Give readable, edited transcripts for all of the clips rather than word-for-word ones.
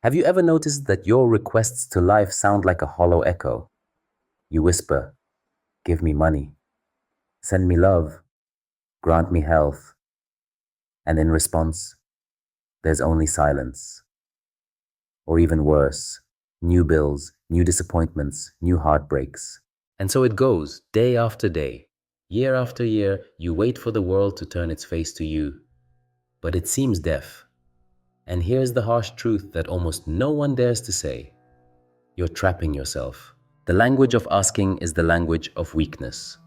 Have you ever noticed that your requests to life sound like a hollow echo? You whisper, give me money, send me love, grant me health, and in response, there's only silence. Or even worse, new bills, new disappointments, new heartbreaks. And so it goes, day after day. Year after year, you wait for the world to turn its face to you. But it seems deaf. And here's the harsh truth that almost no one dares to say. You're trapping yourself. The language of asking is the language of weakness.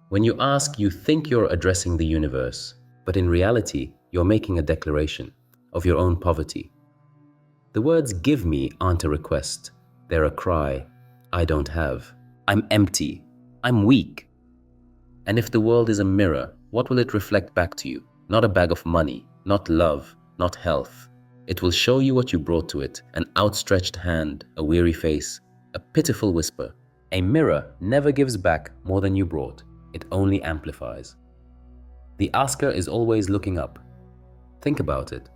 When you ask, you think you're addressing the universe, but in reality, you're making a declaration of your own poverty. The words give me aren't a request. They're a cry. I don't have. I'm empty. I'm weak. And if the world is a mirror, what will it reflect back to you? Not a bag of money, not love, not health. It will show you what you brought to it, an outstretched hand, a weary face, a pitiful whisper. A mirror never gives back more than you brought. It only amplifies. The asker is always looking up. Think about it.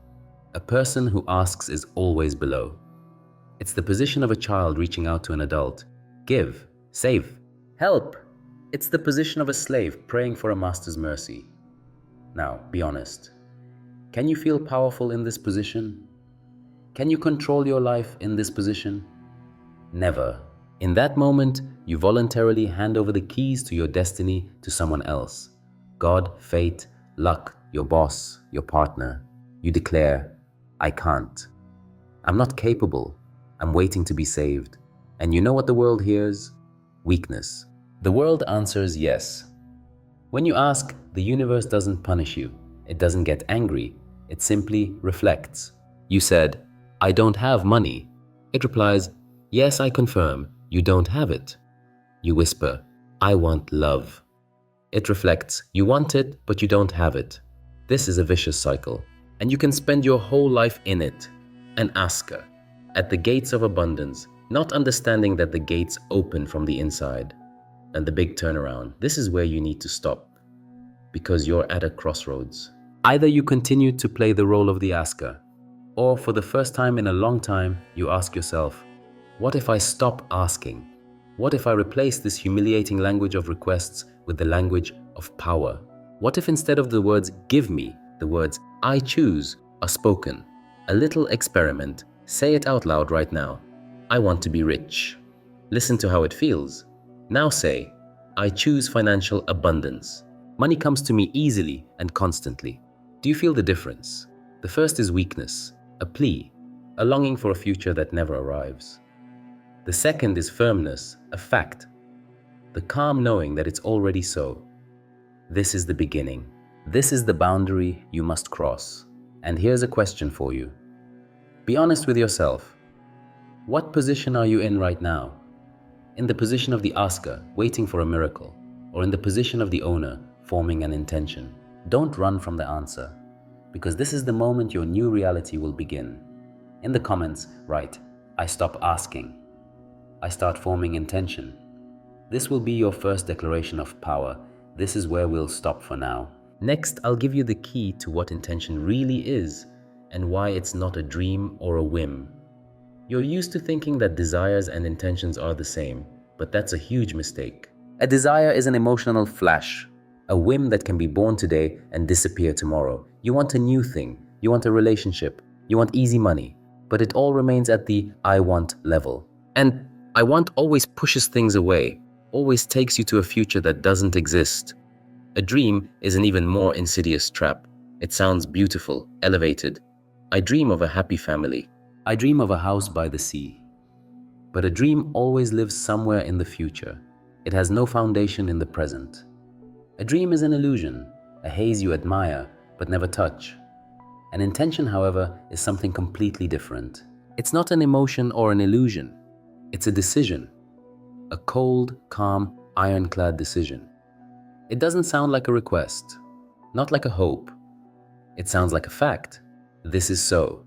A person who asks is always below. It's the position of a child reaching out to an adult. Give, save, help. It's the position of a slave praying for a master's mercy. Now, be honest. Can you feel powerful in this position? Can you control your life in this position? Never. In that moment, you voluntarily hand over the keys to your destiny to someone else. God, fate, luck, your boss, your partner. You declare, I can't. I'm not capable. I'm waiting to be saved. And you know what the world hears? Weakness. The world answers yes. When you ask, the universe doesn't punish you. It doesn't get angry. It simply reflects. You said, I don't have money. It replies, yes, I confirm, you don't have it. You whisper, I want love. It reflects, you want it, but you don't have it. This is a vicious cycle, and you can spend your whole life in it. An asker, at the gates of abundance, not understanding that the gates open from the inside. And the big turnaround, this is where you need to stop, because you're at a crossroads. Either you continue to play the role of the asker, or for the first time in a long time, you ask yourself, what if I stop asking? What if I replace this humiliating language of requests with the language of power? What if instead of the words give me, the words I choose are spoken? A little experiment. Say it out loud right now. I want to be rich. Listen to how it feels. Now say, I choose financial abundance. Money comes to me easily and constantly. Do you feel the difference? The first is weakness, a plea, a longing for a future that never arrives. The second is firmness, a fact, the calm knowing that it's already so. This is the beginning. This is the boundary you must cross. And here's a question for you. Be honest with yourself. What position are you in right now? In the position of the asker, waiting for a miracle, or in the position of the owner, forming an intention? Don't run from the answer, because this is the moment your new reality will begin. In the comments, write, I stop asking. I start forming intention. This will be your first declaration of power. This is where we'll stop for now. Next, I'll give you the key to what intention really is and why it's not a dream or a whim. You're used to thinking that desires and intentions are the same, but that's a huge mistake. A desire is an emotional flash, a whim that can be born today and disappear tomorrow. You want a new thing, you want a relationship, you want easy money, but it all remains at the I want level. And I want always pushes things away, always takes you to a future that doesn't exist. A dream is an even more insidious trap. It sounds beautiful, elevated. I dream of a happy family. I dream of a house by the sea. But a dream always lives somewhere in the future. It has no foundation in the present. A dream is an illusion, a haze you admire but never touch. An intention, however, is something completely different. It's not an emotion or an illusion. It's a decision. A cold, calm, ironclad decision. It doesn't sound like a request, not like a hope. It sounds like a fact. This is so.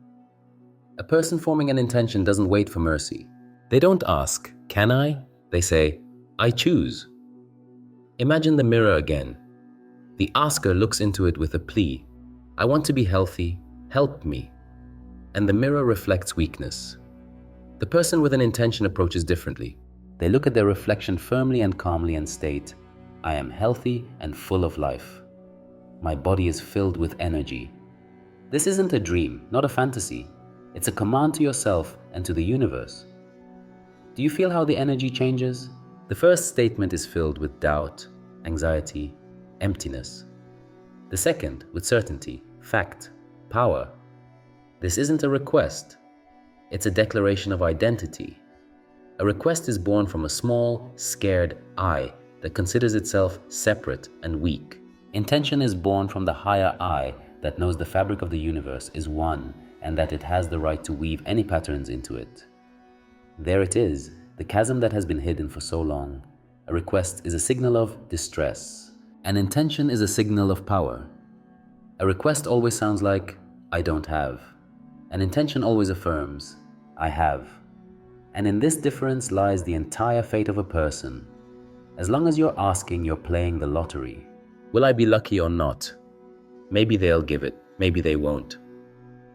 A person forming an intention doesn't wait for mercy. They don't ask, can I? They say, I choose. Imagine the mirror again. The asker looks into it with a plea. I want to be healthy, help me. and the mirror reflects weakness. The person with an intention approaches differently. They look at their reflection firmly and calmly and state, I am healthy and full of life. My body is filled with energy. This isn't a dream, not a fantasy. It's a command to yourself and to the universe. Do you feel how the energy changes? The first statement is filled with doubt, anxiety, emptiness. The second with certainty, fact, power. This isn't a request. It's a declaration of identity. A request is born from a small, scared I that considers itself separate and weak. Intention is born from the higher I that knows the fabric of the universe is one and that it has the right to weave any patterns into it. There it is, the chasm that has been hidden for so long. A request is a signal of distress. An intention is a signal of power. A request always sounds like, I don't have. An intention always affirms, I have. And in this difference lies the entire fate of a person. As long as you're asking, you're playing the lottery. Will I be lucky or not? Maybe they'll give it, maybe they won't.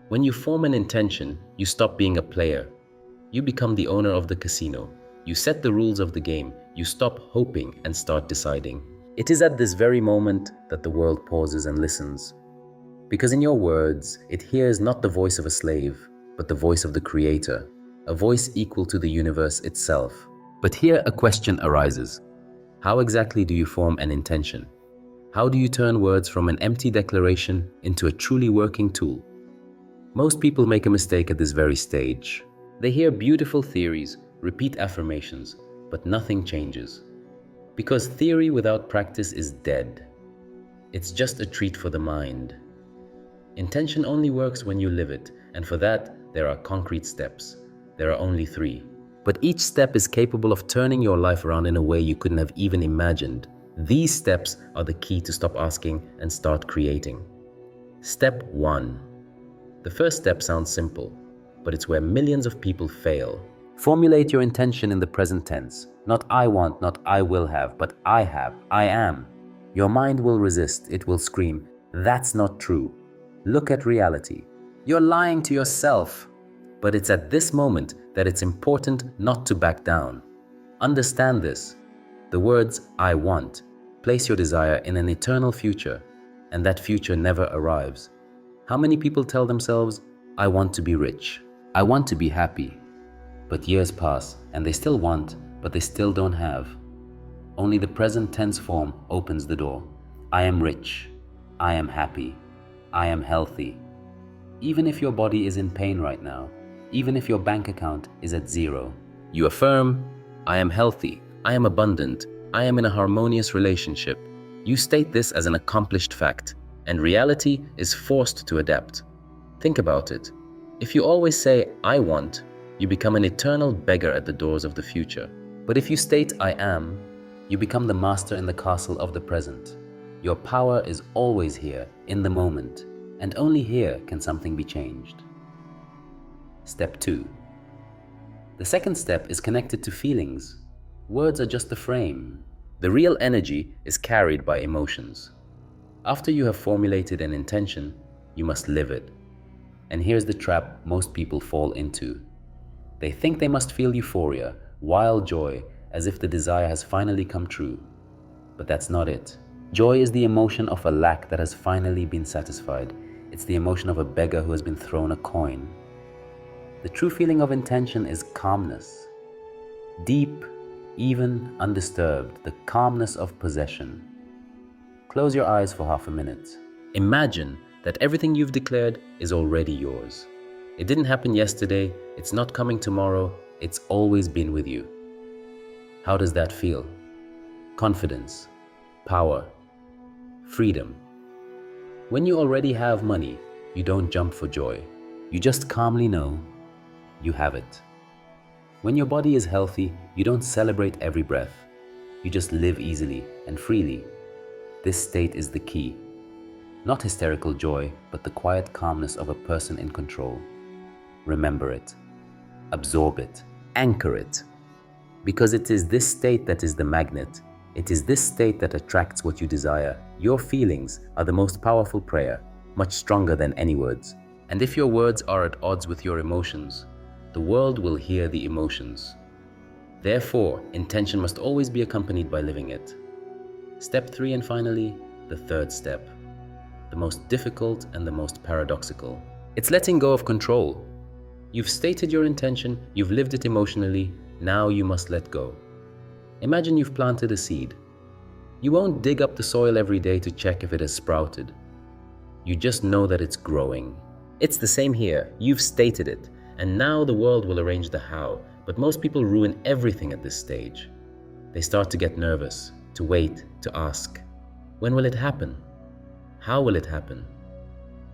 When you form an intention, you stop being a player. You become the owner of the casino. You set the rules of the game. You stop hoping and start deciding. It is at this very moment that the world pauses and listens. Because in your words, it hears not the voice of a slave, but the voice of the Creator, a voice equal to the universe itself. But here a question arises. How exactly do you form an intention? How do you turn words from an empty declaration into a truly working tool? Most people make a mistake at this very stage. They hear beautiful theories, repeat affirmations, but nothing changes. Because theory without practice is dead. It's just a treat for the mind. Intention only works when you live it, and for that, there are concrete steps. There are only 3. But each step is capable of turning your life around in a way you couldn't have even imagined. These steps are the key to stop asking and start creating. Step 1. The first step sounds simple, but it's where millions of people fail. Formulate your intention in the present tense. Not I want, not I will have, but I have, I am. Your mind will resist, it will scream, that's not true. Look at reality. You're lying to yourself. But it's at this moment that it's important not to back down. Understand this. The words I want place your desire in an eternal future, and that future never arrives. How many people tell themselves, I want to be rich, I want to be happy, but years pass and they still want, but they still don't have. Only the present tense form opens the door. I am rich, I am happy, I am healthy. Even if your body is in pain right now, even if your bank account is at 0, you affirm, I am healthy, I am abundant, I am in a harmonious relationship. You state this as an accomplished fact, and reality is forced to adapt. Think about it. If you always say, I want, you become an eternal beggar at the doors of the future. But if you state, I am, you become the master in the castle of the present. Your power is always here, in the moment, and only here can something be changed. Step 2. The second step is connected to feelings. Words are just the frame. The real energy is carried by emotions. After you have formulated an intention, you must live it. And here's the trap most people fall into. They think they must feel euphoria, wild joy, as if the desire has finally come true. But that's not it. Joy is the emotion of a lack that has finally been satisfied. It's the emotion of a beggar who has been thrown a coin. The true feeling of intention is calmness. Deep, even, undisturbed, the calmness of possession. Close your eyes for half a minute. Imagine that everything you've declared is already yours. It didn't happen yesterday, it's not coming tomorrow, it's always been with you. How does that feel? Confidence, power, freedom. When you already have money, you don't jump for joy. You just calmly know you have it. When your body is healthy, you don't celebrate every breath. You just live easily and freely. This state is the key. Not hysterical joy, but the quiet calmness of a person in control. Remember it. Absorb it. Anchor it. Because it is this state that is the magnet. It is this state that attracts what you desire. Your feelings are the most powerful prayer, much stronger than any words. And if your words are at odds with your emotions, the world will hear the emotions. Therefore, intention must always be accompanied by living it. Step 3, and finally, the third step, the most difficult and the most paradoxical. It's letting go of control. You've stated your intention, you've lived it emotionally, now you must let go. Imagine you've planted a seed. You won't dig up the soil every day to check if it has sprouted. You just know that it's growing. It's the same here. You've stated it, and now the world will arrange the how, but most people ruin everything at this stage. They start to get nervous, to wait, to ask, when will it happen? How will it happen?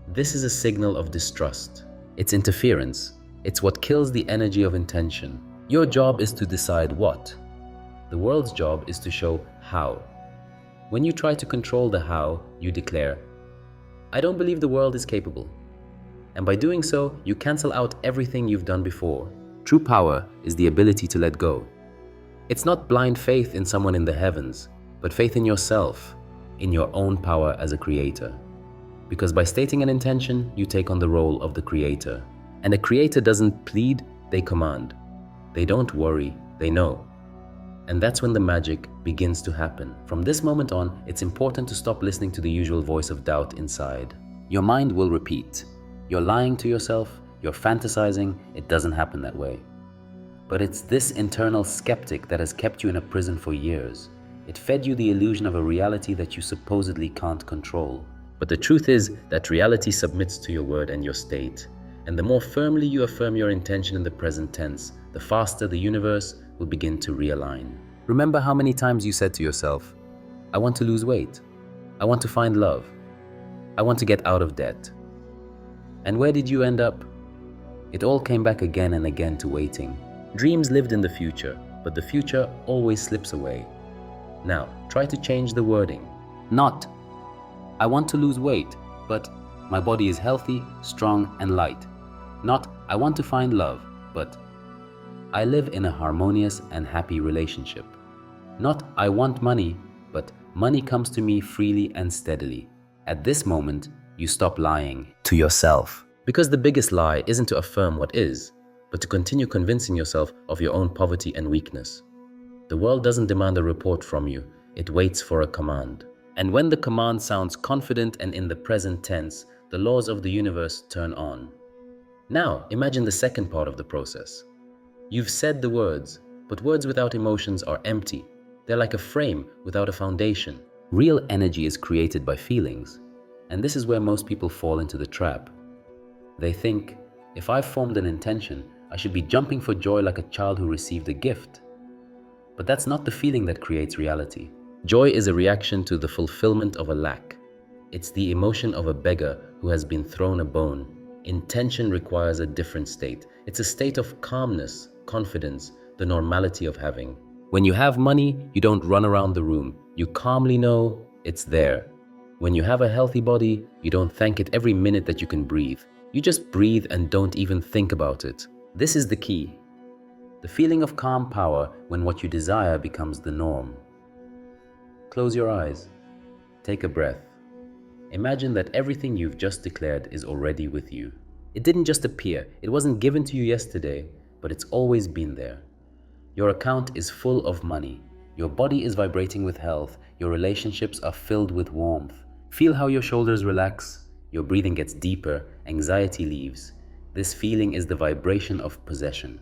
This is a signal of distrust. It's interference. It's what kills the energy of intention. Your job is to decide what. The world's job is to show how. When you try to control the how, you declare, I don't believe the world is capable. And by doing so, you cancel out everything you've done before. True power is the ability to let go. It's not blind faith in someone in the heavens, but faith in yourself, in your own power as a creator. Because by stating an intention, you take on the role of the creator. And a creator doesn't plead, they command. They don't worry, they know. And that's when the magic begins to happen. From this moment on, it's important to stop listening to the usual voice of doubt inside. Your mind will repeat. You're lying to yourself, you're fantasizing, it doesn't happen that way. But it's this internal skeptic that has kept you in a prison for years. It fed you the illusion of a reality that you supposedly can't control. But the truth is that reality submits to your word and your state. And the more firmly you affirm your intention in the present tense, the faster the universe will begin to realign. Remember how many times you said to yourself, I want to lose weight. I want to find love. I want to get out of debt. And where did you end up? It all came back again and again to waiting. Dreams lived in the future, but the future always slips away. Now, try to change the wording. Not, I want to lose weight, but my body is healthy, strong, and light. Not, I want to find love, but I live in a harmonious and happy relationship. Not, I want money, but money comes to me freely and steadily. At this moment, you stop lying to yourself. Because the biggest lie isn't to affirm what is, but to continue convincing yourself of your own poverty and weakness. The world doesn't demand a report from you, it waits for a command. And when the command sounds confident and in the present tense, the laws of the universe turn on. Now, imagine the second part of the process. You've said the words, but words without emotions are empty. They're like a frame without a foundation. Real energy is created by feelings, and this is where most people fall into the trap. They think, if I've formed an intention, I should be jumping for joy like a child who received a gift. But that's not the feeling that creates reality. Joy is a reaction to the fulfillment of a lack. It's the emotion of a beggar who has been thrown a bone. Intention requires a different state. It's a state of calmness, confidence, the normality of having. When you have money, you don't run around the room. You calmly know it's there. When you have a healthy body, you don't thank it every minute that you can breathe. You just breathe and don't even think about it. This is the key. The feeling of calm power when what you desire becomes the norm. Close your eyes. Take a breath. Imagine that everything you've just declared is already with you. It didn't just appear. It wasn't given to you yesterday, but it's always been there. Your account is full of money. Your body is vibrating with health. Your relationships are filled with warmth. Feel how your shoulders relax. Your breathing gets deeper. Anxiety leaves. This feeling is the vibration of possession.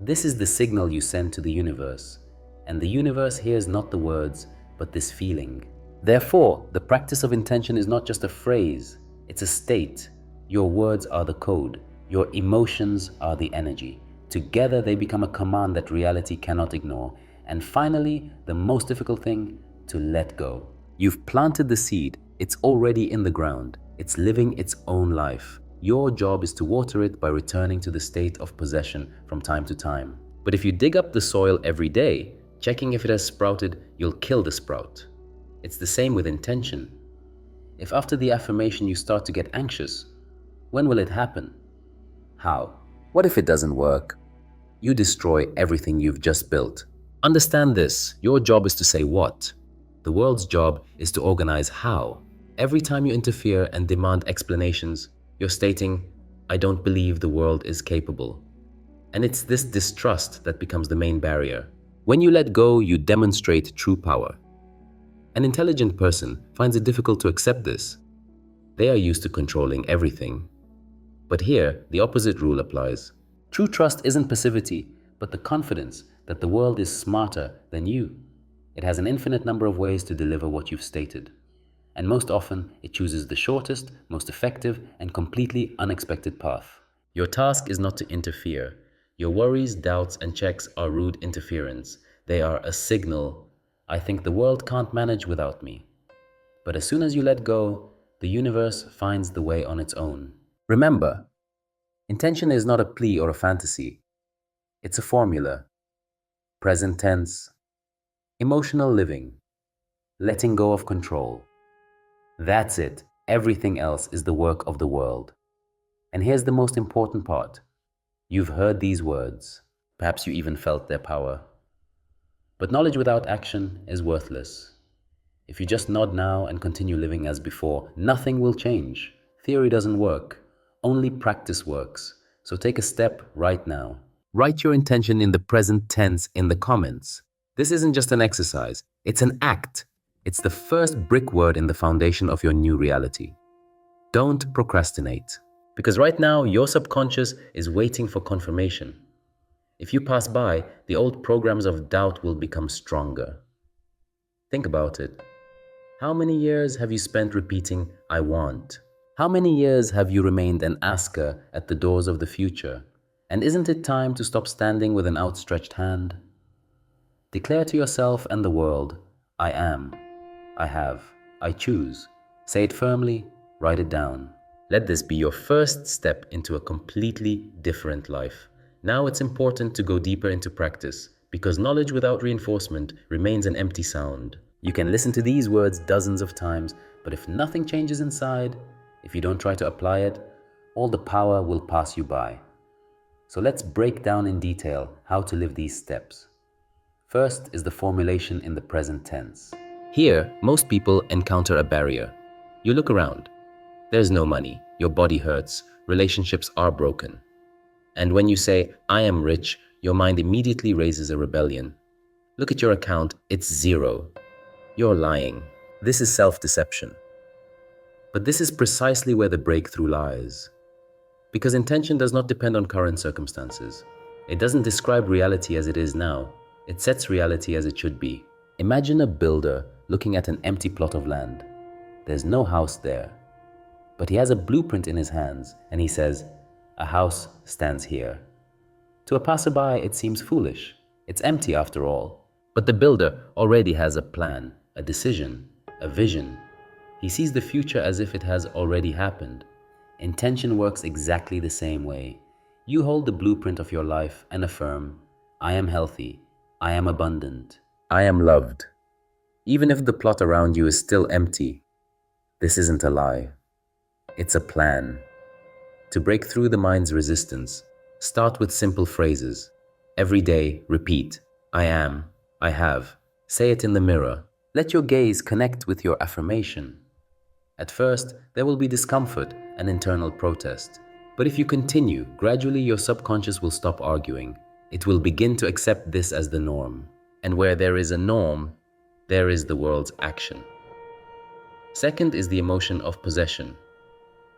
This is the signal you send to the universe. And the universe hears not the words, but this feeling. Therefore, the practice of intention is not just a phrase, it's a state. Your words are the code. Your emotions are the energy. Together they become a command that reality cannot ignore. And finally, the most difficult thing, to let go. You've planted the seed, it's already in the ground. It's living its own life. Your job is to water it by returning to the state of possession from time to time. But if you dig up the soil every day, checking if it has sprouted, you'll kill the sprout. It's the same with intention. If after the affirmation you start to get anxious, when will it happen? How? What if it doesn't work? You destroy everything you've just built. Understand this, your job is to say what. The world's job is to organize how. Every time you interfere and demand explanations, You're stating, I don't believe the world is capable. And it's this distrust that becomes the main barrier. When you let go, you demonstrate true power. An intelligent person finds it difficult to accept this. They are used to controlling everything. But here, the opposite rule applies. True trust isn't passivity, but the confidence that the world is smarter than you. It has an infinite number of ways to deliver what you've stated. And most often, it chooses the shortest, most effective, and completely unexpected path. Your task is not to interfere. Your worries, doubts, and checks are rude interference. They are a signal. I think the world can't manage without me. But as soon as you let go, the universe finds the way on its own. Remember, intention is not a plea or a fantasy. It's a formula. Present tense, emotional living, letting go of control. That's it. Everything else is the work of the world. And here's the most important part. You've heard these words. Perhaps you even felt their power. But knowledge without action is worthless. If you just nod now and continue living as before, nothing will change. Theory doesn't work. Only practice works. So take a step right now. Write your intention in the present tense in the comments. This isn't just an exercise. It's an act. It's the first brick word in the foundation of your new reality. Don't procrastinate. Because right now, your subconscious is waiting for confirmation. If you pass by, the old programs of doubt will become stronger. Think about it. How many years have you spent repeating, I want? How many years have you remained an asker at the doors of the future? And isn't it time to stop standing with an outstretched hand? Declare to yourself and the world, I am, I have, I choose. Say it firmly, write it down. Let this be your first step into a completely different life. Now it's important to go deeper into practice, because knowledge without reinforcement remains an empty sound. You can listen to these words dozens of times, but if nothing changes inside, if you don't try to apply it, all the power will pass you by. So let's break down in detail how to live these steps. First is the formulation in the present tense. Here, most people encounter a barrier. You look around. There's no money, your body hurts, relationships are broken. And when you say, I am rich, your mind immediately raises a rebellion. Look at your account, it's zero. You're lying. This is self-deception. But this is precisely where the breakthrough lies. Because intention does not depend on current circumstances. It doesn't describe reality as it is now. It sets reality as it should be. Imagine a builder looking at an empty plot of land. There's no house there. But he has a blueprint in his hands and he says, a house stands here. To a passerby, it seems foolish. It's empty after all. But the builder already has a plan, a decision, a vision. He sees the future as if it has already happened. Intention works exactly the same way. You hold the blueprint of your life and affirm, I am healthy, I am abundant, I am loved. Even if the plot around you is still empty, this isn't a lie. It's a plan. To break through the mind's resistance, start with simple phrases. Every day, repeat, I am, I have. Say it in the mirror. Let your gaze connect with your affirmation. At first, there will be discomfort and internal protest. But if you continue, gradually your subconscious will stop arguing. It will begin to accept this as the norm. And where there is a norm, there is the world's action. Second is the emotion of possession.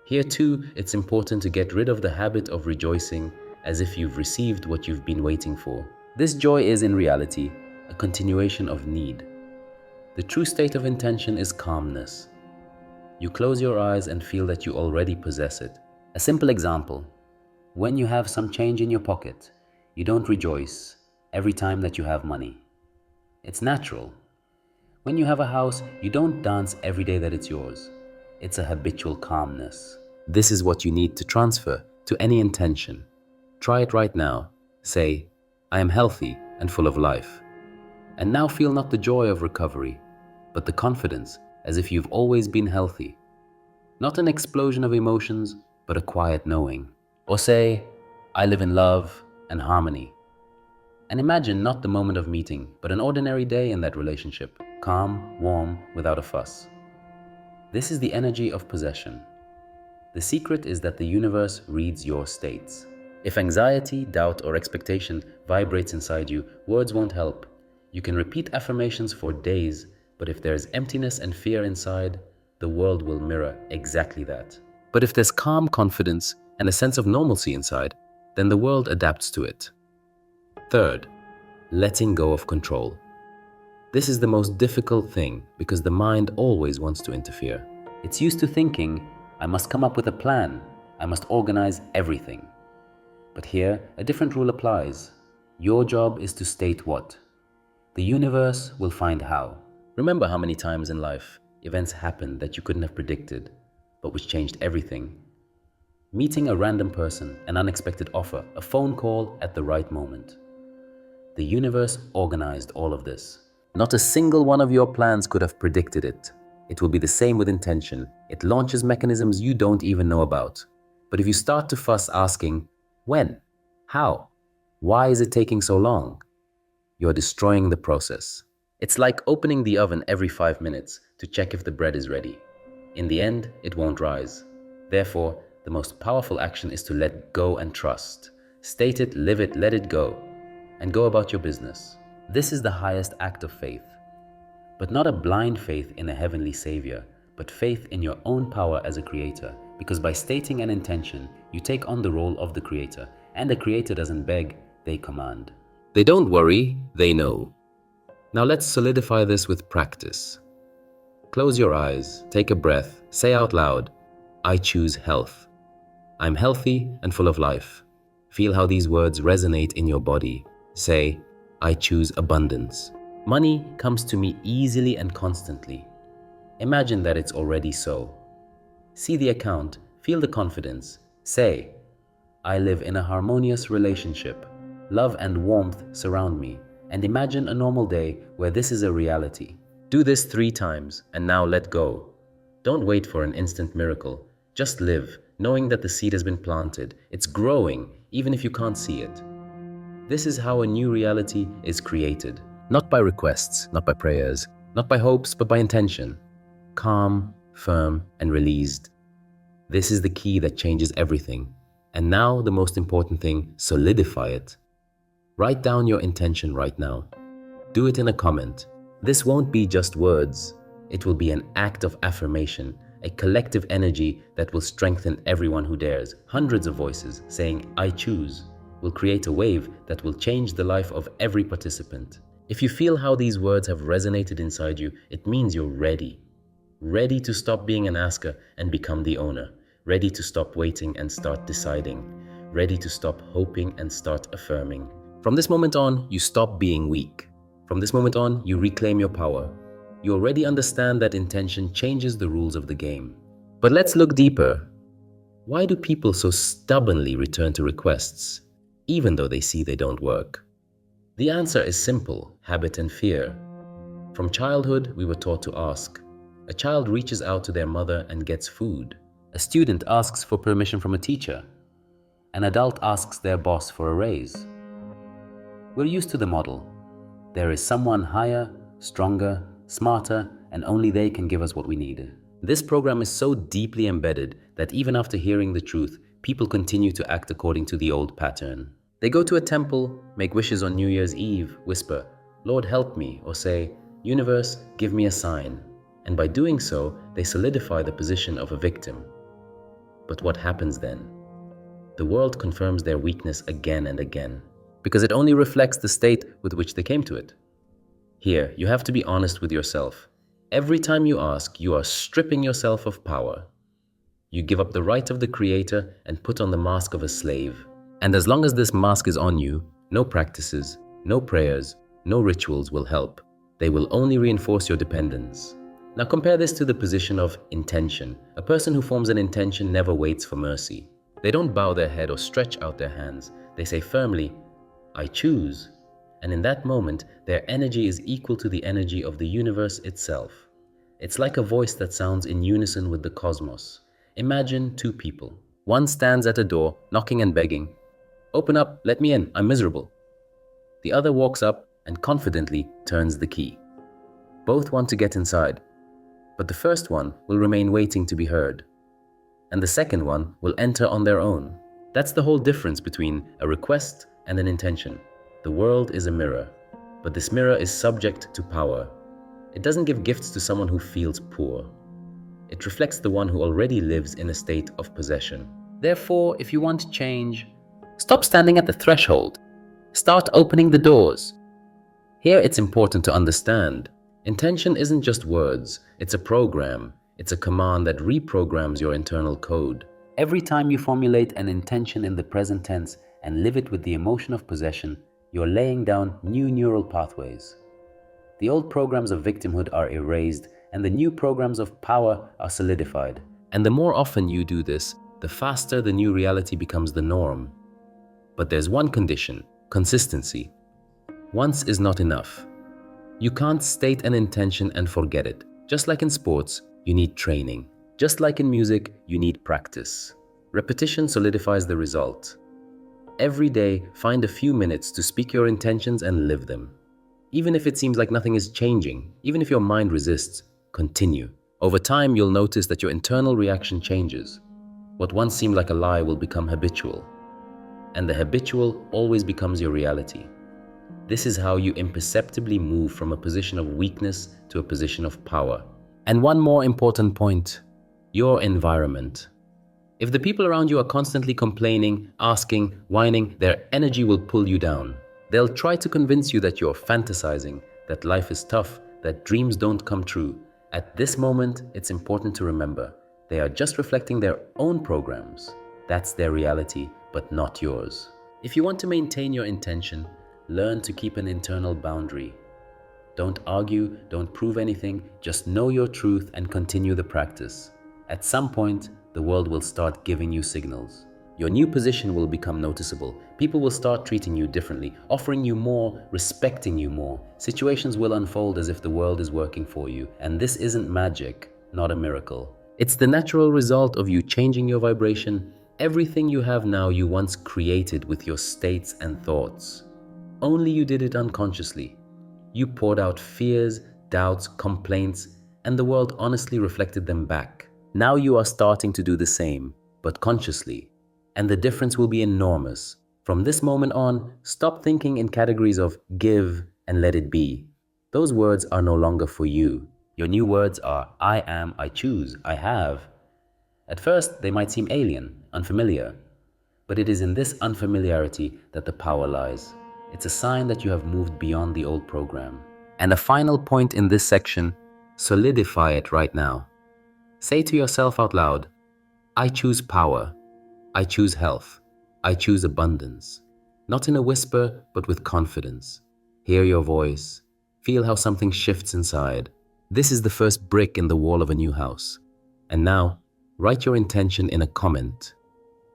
Here too, it's important to get rid of the habit of rejoicing as if you've received what you've been waiting for. This joy is in reality a continuation of need. The true state of intention is calmness. You close your eyes and feel that you already possess it. A simple example. When you have some change in your pocket, you don't rejoice every time that you have money. It's natural. When you have a house, you don't dance every day that it's yours. It's a habitual calmness. This is what you need to transfer to any intention. Try it right now. Say, I am healthy and full of life. And now feel not the joy of recovery, but the confidence as if you've always been healthy. Not an explosion of emotions, but a quiet knowing. Or say, I live in love and harmony. And imagine not the moment of meeting, but an ordinary day in that relationship. Calm, warm, without a fuss. This is the energy of possession. The secret is that the universe reads your states. If anxiety, doubt, or expectation vibrates inside you, words won't help. You can repeat affirmations for days, but if there's emptiness and fear inside, the world will mirror exactly that. But if there's calm confidence and a sense of normalcy inside, then the world adapts to it. Third, letting go of control. This is the most difficult thing because the mind always wants to interfere. It's used to thinking, I must come up with a plan, I must organize everything. But here, a different rule applies. Your job is to state what. The universe will find how. Remember how many times in life events happened that you couldn't have predicted, but which changed everything. Meeting a random person, an unexpected offer, a phone call at the right moment. The universe organized all of this. Not a single one of your plans could have predicted it. It will be the same with intention. It launches mechanisms you don't even know about. But if you start to fuss asking, when? How? Why is it taking so long? You're destroying the process. It's like opening the oven every 5 minutes to check if the bread is ready. In the end, it won't rise. Therefore, the most powerful action is to let go and trust. State it, live it, let it go, and go about your business. This is the highest act of faith. But not a blind faith in a heavenly savior, but faith in your own power as a creator. Because by stating an intention, you take on the role of the creator. And the creator doesn't beg, they command. They don't worry, they know. Now let's solidify this with practice. Close your eyes, take a breath, say out loud, I choose health. I'm healthy and full of life. Feel how these words resonate in your body. Say, I choose abundance. Money comes to me easily and constantly. Imagine that it's already so. See the account, feel the confidence. Say, I live in a harmonious relationship. Love and warmth surround me. And imagine a normal day where this is a reality. Do this 3 times and now let go. Don't wait for an instant miracle. Just live, knowing that the seed has been planted. It's growing, even if you can't see it. This is how a new reality is created. Not by requests, not by prayers, not by hopes, but by intention. Calm, firm, and released. This is the key that changes everything. And now the most important thing, solidify it. Write down your intention right now. Do it in a comment. This won't be just words. It will be an act of affirmation, a collective energy that will strengthen everyone who dares. Hundreds of voices saying, I choose, will create a wave that will change the life of every participant. If you feel how these words have resonated inside you, it means you're ready. Ready to stop being an asker and become the owner. Ready to stop waiting and start deciding. Ready to stop hoping and start affirming. From this moment on, you stop being weak. From this moment on, you reclaim your power. You already understand that intention changes the rules of the game. But let's look deeper. Why do people so stubbornly return to requests, even though they see they don't work? The answer is simple: habit and fear. From childhood, we were taught to ask. A child reaches out to their mother and gets food. A student asks for permission from a teacher. An adult asks their boss for a raise. We're used to the model. There is someone higher, stronger, smarter, and only they can give us what we need. This program is so deeply embedded that even after hearing the truth, people continue to act according to the old pattern. They go to a temple, make wishes on New Year's Eve, whisper, Lord help me, or say, Universe, give me a sign. And by doing so, they solidify the position of a victim. But what happens then? The world confirms their weakness again and again, because it only reflects the state with which they came to it. Here, you have to be honest with yourself. Every time you ask, you are stripping yourself of power. You give up the right of the creator and put on the mask of a slave. And as long as this mask is on you, no practices, no prayers, no rituals will help. They will only reinforce your dependence. Now compare this to the position of intention. A person who forms an intention never waits for mercy. They don't bow their head or stretch out their hands. They say firmly, I choose. And in that moment, their energy is equal to the energy of the universe itself. It's like a voice that sounds in unison with the cosmos. Imagine 2 people. One stands at a door, knocking and begging, Open up, let me in, I'm miserable. The other walks up and confidently turns the key. Both want to get inside, but the first one will remain waiting to be heard. and the second one will enter on their own. That's the whole difference between a request and an intention. The world is a mirror, but this mirror is subject to power. It doesn't give gifts to someone who feels poor. It reflects the one who already lives in a state of possession. Therefore, if you want change, stop standing at the threshold. Start opening the doors. Here it's important to understand, intention isn't just words, it's a program. It's a command that reprograms your internal code. Every time you formulate an intention in the present tense and live it with the emotion of possession, you're laying down new neural pathways. The old programs of victimhood are erased and the new programs of power are solidified. And the more often you do this, the faster the new reality becomes the norm. But there's one condition: consistency. Once is not enough. You can't state an intention and forget it. Just like in sports, you need training. Just like in music, you need practice. Repetition solidifies the result. Every day, find a few minutes to speak your intentions and live them. Even if it seems like nothing is changing, even if your mind resists, continue. Over time, you'll notice that your internal reaction changes. What once seemed like a lie will become habitual. And the habitual always becomes your reality. This is how you imperceptibly move from a position of weakness to a position of power. And one more important point: your environment. If the people around you are constantly complaining, asking, whining, their energy will pull you down. They'll try to convince you that you're fantasizing, that life is tough, that dreams don't come true. At this moment, it's important to remember, they are just reflecting their own programs. That's their reality, but not yours. If you want to maintain your intention, learn to keep an internal boundary. Don't argue, don't prove anything, just know your truth and continue the practice. At some point, the world will start giving you signals. Your new position will become noticeable. People will start treating you differently, offering you more, respecting you more. Situations will unfold as if the world is working for you. And this isn't magic, not a miracle. It's the natural result of you changing your vibration. Everything you have now you once created with your states and thoughts. Only you did it unconsciously. You poured out fears, doubts, complaints, and the world honestly reflected them back. Now you are starting to do the same, but consciously. And the difference will be enormous. From this moment on, stop thinking in categories of give and let it be. Those words are no longer for you. Your new words are I am, I choose, I have. At first, they might seem alien, unfamiliar. But it is in this unfamiliarity that the power lies. It's a sign that you have moved beyond the old program. And a final point in this section, solidify it right now. Say to yourself out loud, I choose power. I choose health. I choose abundance. Not in a whisper, but with confidence. Hear your voice. Feel how something shifts inside. This is the first brick in the wall of a new house. And now, write your intention in a comment.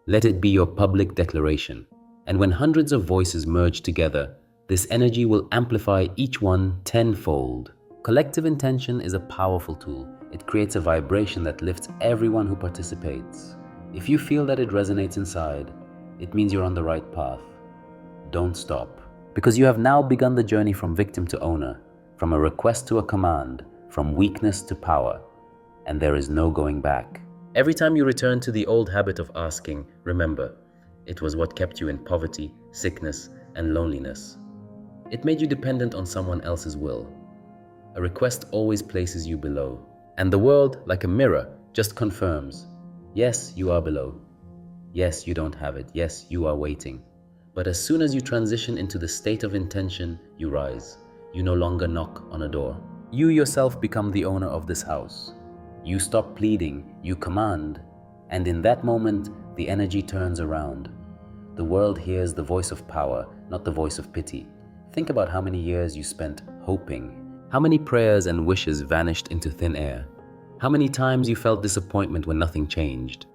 Let it be your public declaration. And when hundreds of voices merge together, this energy will amplify each one tenfold. Collective intention is a powerful tool. It creates a vibration that lifts everyone who participates. If you feel that it resonates inside, it means you're on the right path. Don't stop. Because you have now begun the journey from victim to owner, from a request to a command, from weakness to power. And there is no going back. Every time you return to the old habit of asking, remember, it was what kept you in poverty, sickness, and loneliness. It made you dependent on someone else's will. A request always places you below. And the world, like a mirror, just confirms. Yes, you are below. Yes, you don't have it. Yes, you are waiting. But as soon as you transition into the state of intention, you rise. You no longer knock on a door. You yourself become the owner of this house. You stop pleading, you command. And in that moment, the energy turns around. The world hears the voice of power, not the voice of pity. Think about how many years you spent hoping. How many prayers and wishes vanished into thin air. How many times you felt disappointment when nothing changed.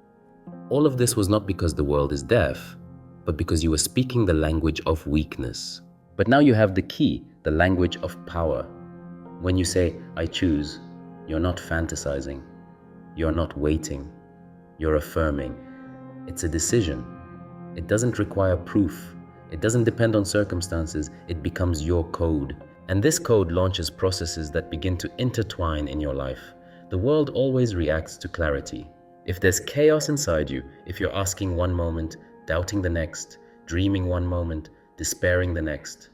All of this was not because the world is deaf, but because you were speaking the language of weakness. But now you have the key, the language of power. When you say, I choose, you're not fantasizing. You're not waiting. You're affirming. It's a decision. It doesn't require proof. It doesn't depend on circumstances. It becomes your code. And this code launches processes that begin to intertwine in your life. The world always reacts to clarity. If there's chaos inside you, if you're asking one moment, doubting the next, dreaming one moment, despairing the next,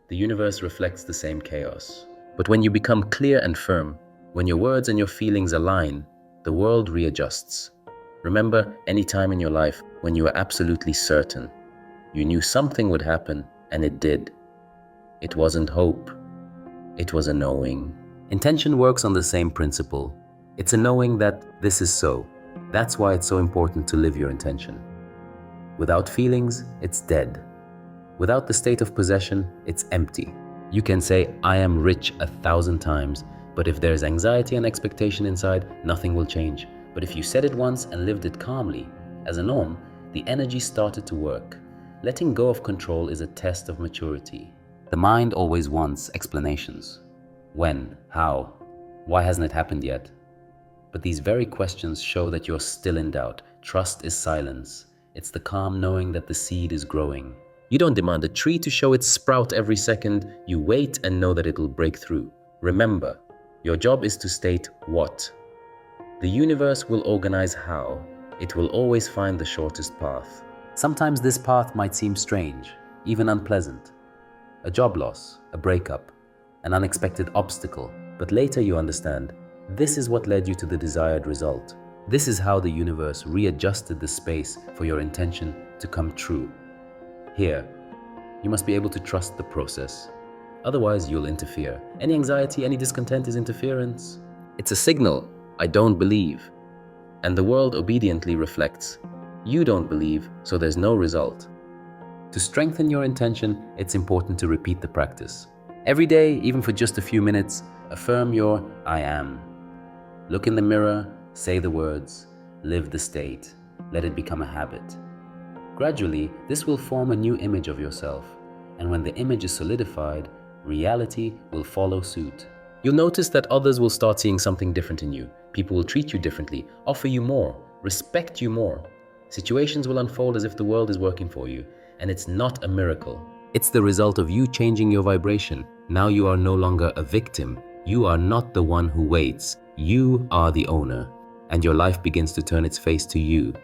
the universe reflects the same chaos. But when you become clear and firm, when your words and your feelings align, the world readjusts. Remember any time in your life when you were absolutely certain. You knew something would happen, and it did. It wasn't hope. It was a knowing. Intention works on the same principle. It's a knowing that this is so. That's why it's so important to live your intention. Without feelings, it's dead. Without the state of possession, it's empty. You can say, I am rich 1,000 times, but if there's anxiety and expectation inside, nothing will change. But if you said it once and lived it calmly, as a norm, the energy started to work. Letting go of control is a test of maturity. The mind always wants explanations. When? How? Why hasn't it happened yet? But these very questions show that you're still in doubt. Trust is silence. It's the calm knowing that the seed is growing. You don't demand a tree to show its sprout every second. You wait and know that it'll break through. Remember, your job is to state what. The universe will organize how. It will always find the shortest path. Sometimes this path might seem strange, even unpleasant. A job loss, a breakup, an unexpected obstacle. But later you understand, this is what led you to the desired result. This is how the universe readjusted the space for your intention to come true. Here, you must be able to trust the process. Otherwise, you'll interfere. Any anxiety, any discontent is interference. It's a signal, I don't believe. And the world obediently reflects. You don't believe, so there's no result. To strengthen your intention, it's important to repeat the practice. Every day, even for just a few minutes, affirm your I am. Look in the mirror, say the words, live the state, let it become a habit. Gradually, this will form a new image of yourself, and when the image is solidified, reality will follow suit. You'll notice that others will start seeing something different in you. People will treat you differently, offer you more, respect you more. Situations will unfold as if the world is working for you, and it's not a miracle. It's the result of you changing your vibration. Now you are no longer a victim. You are not the one who waits. You are the owner, and your life begins to turn its face to you.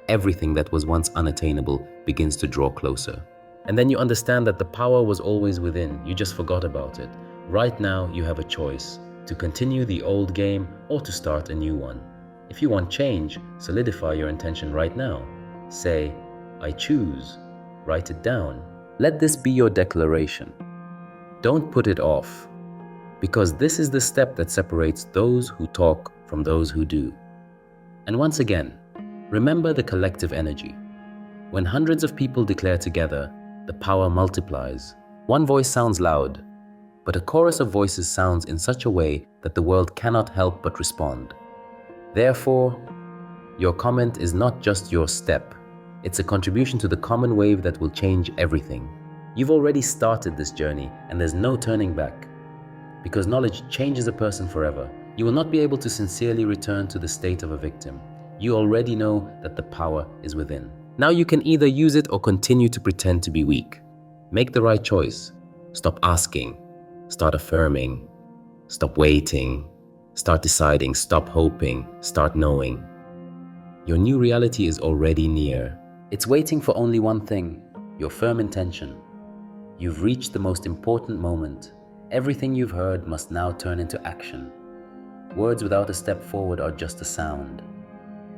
Everything that was once unattainable begins to draw closer. And then you understand that the power was always within. You just forgot about it. Right now, you have a choice to continue the old game or to start a new one. If you want change, solidify your intention right now. Say, I choose. Write it down. Let this be your declaration. Don't put it off, because this is the step that separates those who talk from those who do. And once again, remember the collective energy. When hundreds of people declare together, the power multiplies. One voice sounds loud, but a chorus of voices sounds in such a way that the world cannot help but respond. Therefore, your comment is not just your step. It's a contribution to the common wave that will change everything. You've already started this journey, and there's no turning back. Because knowledge changes a person forever. You will not be able to sincerely return to the state of a victim. You already know that the power is within. Now you can either use it or continue to pretend to be weak. Make the right choice. Stop asking. Start affirming. Stop waiting. Start deciding. Stop hoping. Start knowing. Your new reality is already near. It's waiting for only one thing, your firm intention. You've reached the most important moment. Everything you've heard must now turn into action. Words without a step forward are just a sound.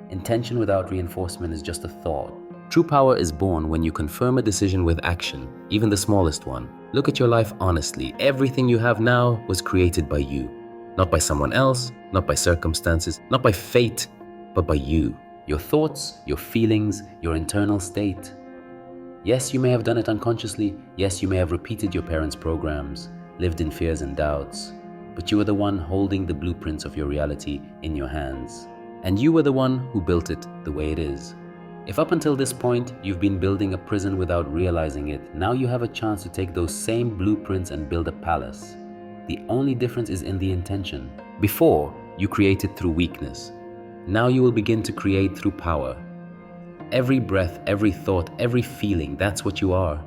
Intention without reinforcement is just a thought. True power is born when you confirm a decision with action, even the smallest one. Look at your life honestly. Everything you have now was created by you. Not by someone else, not by circumstances, not by fate, but by you. Your thoughts, your feelings, your internal state. Yes, you may have done it unconsciously. Yes, you may have repeated your parents' programs, lived in fears and doubts, but you were the one holding the blueprints of your reality in your hands. And you were the one who built it the way it is. If up until this point you've been building a prison without realizing it, now you have a chance to take those same blueprints and build a palace. The only difference is in the intention. Before, you created through weakness. Now you will begin to create through power. Every breath, every thought, every feeling, that's what you are.